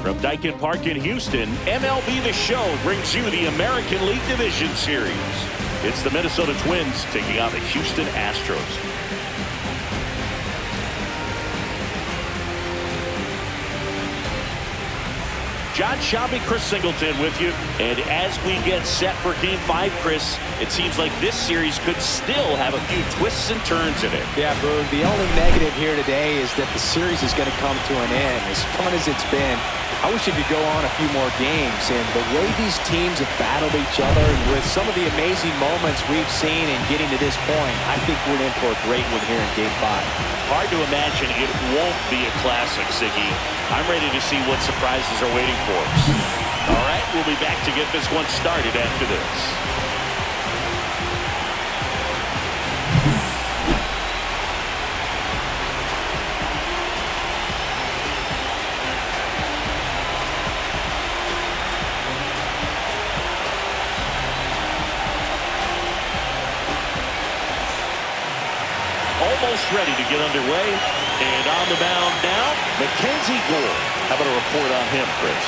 From Dyken Park in Houston, MLB The Show brings you the American League Division Series. It's the Minnesota Twins taking on the Houston Astros. John Shabby, Chris Singleton with you. And as we get set for Game 5, Chris, it seems like this series could still have a few twists and turns in it. Yeah, Boog, the only negative here today is that the series is going to come to an end. As fun as it's been, I wish it could go on a few more games. And the way these teams have battled each other, and with some of the amazing moments we've seen in getting to this point, I think we're in for a great one here in Game 5. Hard to imagine it won't be a classic, Siggy. I'm ready to see what surprises are waiting for us. All right, we'll be back to get this one started after this. Almost ready to get underway. And on the mound now, Mackenzie Gore. How about a report on him, Chris?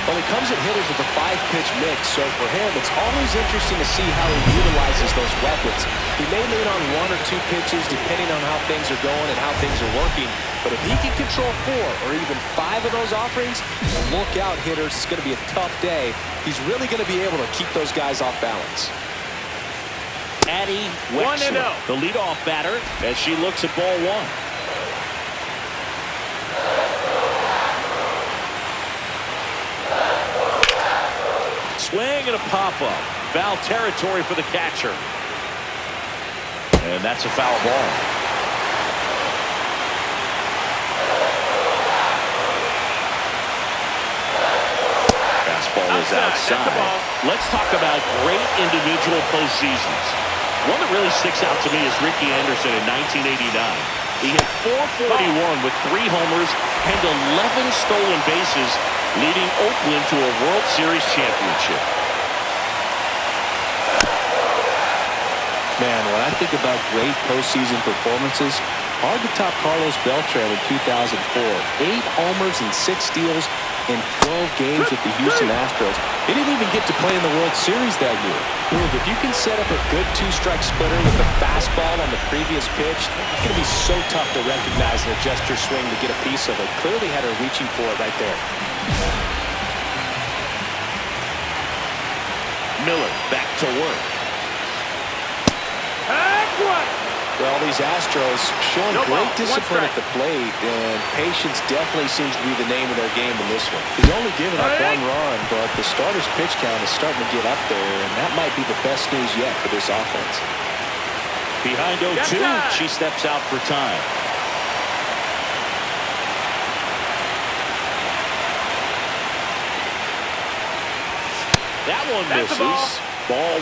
Well, he comes at hitters with a 5-pitch mix, so for him, it's always interesting to see how he utilizes those weapons. He may lean on 1 or 2 pitches depending on how things are going and how things are working, but if he can control 4 or even 5 of those offerings, look out, hitters. It's going to be a tough day. He's really going to be able to keep those guys off balance. Addie Wexler, the leadoff batter, as she looks at ball 1. Swing and a pop-up. Foul territory for the catcher. And that's a foul ball. Fastball is outside. Let's talk about great individual postseasons. One that really sticks out to me is Ricky Anderson in 1989. He hit .441 with 3 homers and 11 stolen bases, leading Oakland to a World Series championship. Man, when I think about great postseason performances, hard to top Carlos Beltran in 2004. 8 homers and 6 steals in 12 games with the Houston Astros. He didn't even get to play in the World Series that year. Look, if you can set up a good 2-strike splitter with the fastball on the previous pitch, it's going to be so tough to recognize and adjust your swing to get a piece of it. Clearly had her reaching for it right there. Miller back to work. Well, these Astros showing great discipline at the plate, and patience definitely seems to be the name of their game in this one. He's only given up 1 run, but the starter's pitch count is starting to get up there, and that might be the best news yet for this offense. Behind 0-2, she steps out for time. That one misses. Ball 1.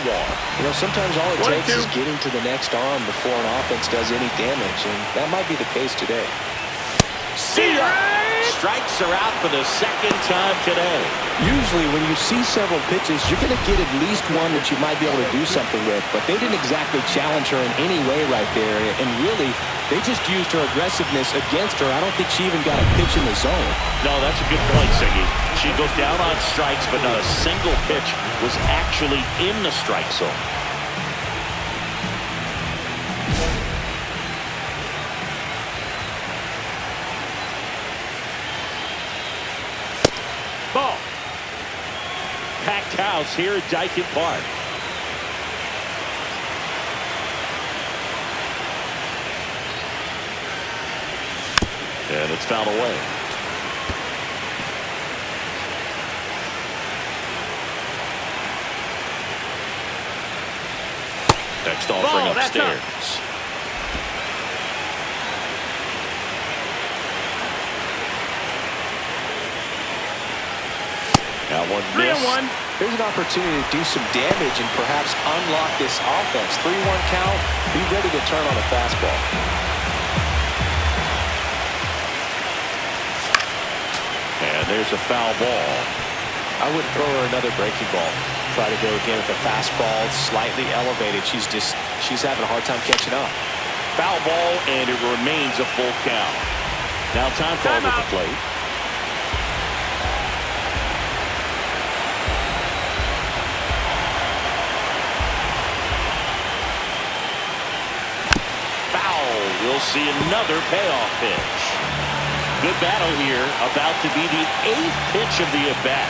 You know, sometimes all it takes is getting to the next arm before an offense does any damage, and that might be the case today. See ya! Strikes are out for the 2nd time today. Usually when you see several pitches, you're going to get at least one that you might be able to do something with, but they didn't exactly challenge her in any way right there, and really, they just used her aggressiveness against her. I don't think she even got a pitch in the zone. No, that's a good point, Siggy. She goes down on strikes, but not a single pitch was actually in the strike zone. Ball. Packed house here at Dyken Park. And it's fouled away. Next offering upstairs. Now 1-1. Here's an opportunity to do some damage and perhaps unlock this offense. 3-1 count. Be ready to turn on a fastball. And there's a foul ball. I wouldn't throw her another breaking ball. Try to go again with the fastball slightly elevated. She's having a hard time catching up. Foul ball, and it remains a full count. Now time called at the plate. We'll see another payoff pitch. Good battle here. About to be the 8th pitch of the at-bat.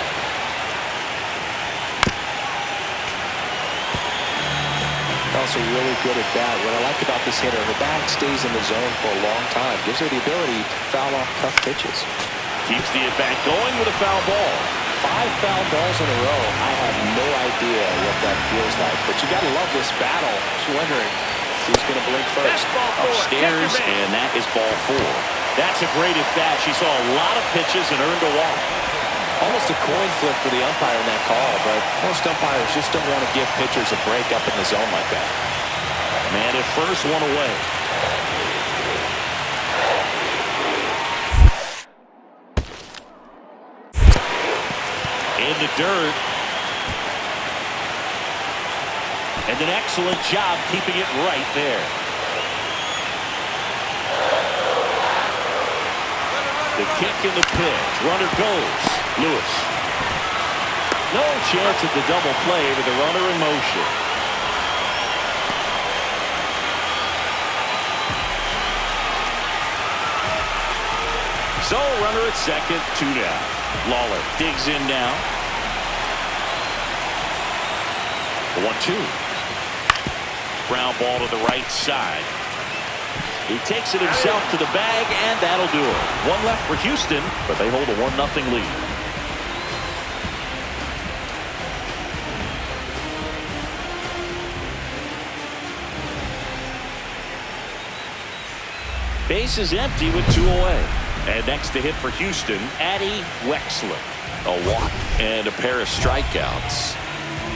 Also really good at bat. What I like about this hitter, the bat stays in the zone for a long time. Gives her the ability to foul off tough pitches. Keeps the at-bat going with a foul ball. 5 foul balls in a row. I have no idea what that feels like. But you got to love this battle. Just wondering who's going to blink first. Upstairs, and that is ball 4. That's a great at-bat. She saw a lot of pitches and earned a walk. Almost a coin flip for the umpire in that call, but most umpires just don't want to give pitchers a break up in the zone like that. Man at first, one away. In the dirt. And an excellent job keeping it right there. The kick and the pitch. Runner goes. Lewis. No chance at the double play with the runner in motion. So runner at second, 2 down. Lawler digs in now. The 1-2. Ground ball to the right side. He takes it himself to the bag, and that'll do it. One left for Houston, but they hold a 1-0 lead. Base is empty with 2 away. And next to hit for Houston, Addy Wexler. A walk and a pair of strikeouts.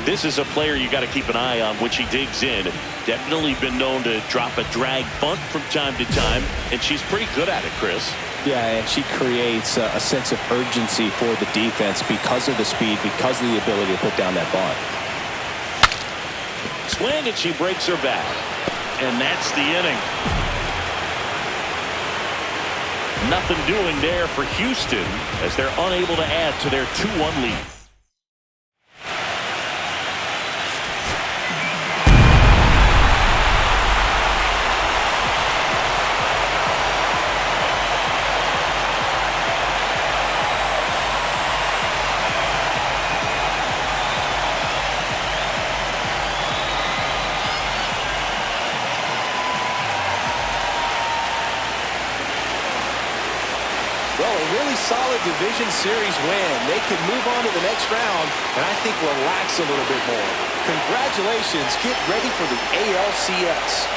This is a player you got to keep an eye on which he digs in. Definitely been known to drop a drag bunt from time to time, and she's pretty good at it, Chris. Yeah, and she creates a sense of urgency for the defense because of the speed, because of the ability to put down that bunt. Swing, and she breaks her back. And that's the inning. Nothing doing there for Houston as they're unable to add to their 2-1 lead. Well, a really solid division series win. They can move on to the next round and I think relax a little bit more. Congratulations. Get ready for the ALCS.